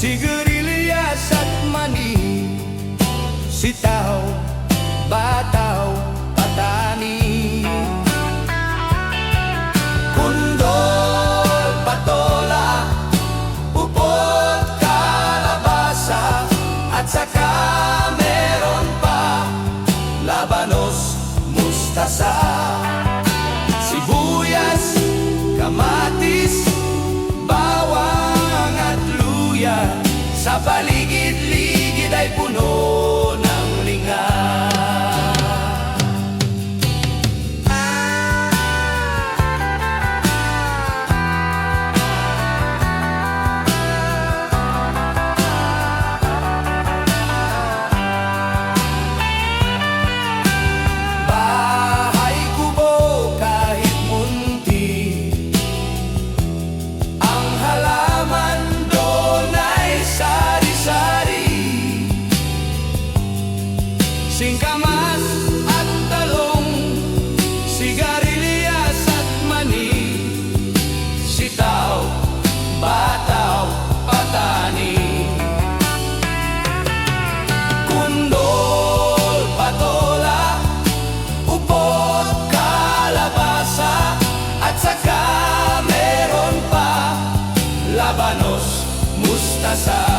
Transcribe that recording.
sigarilyas at mani, sitaw, bataw, patani, kundol, patola, upot, kalabasa, at saka meron pa labanos, mustasa, sibuyas, kamatis, bawang at luya. Sa paligid-ligid ay puno ng linga. Bahay kubo kahit munti, ang halaman doon ay sari-sari, singkamas at talong, sigarilyas at mani, sitaw, bataw, patani, kundol, patola, upot, kalabasa, at saka meron pa labanos, mustasa.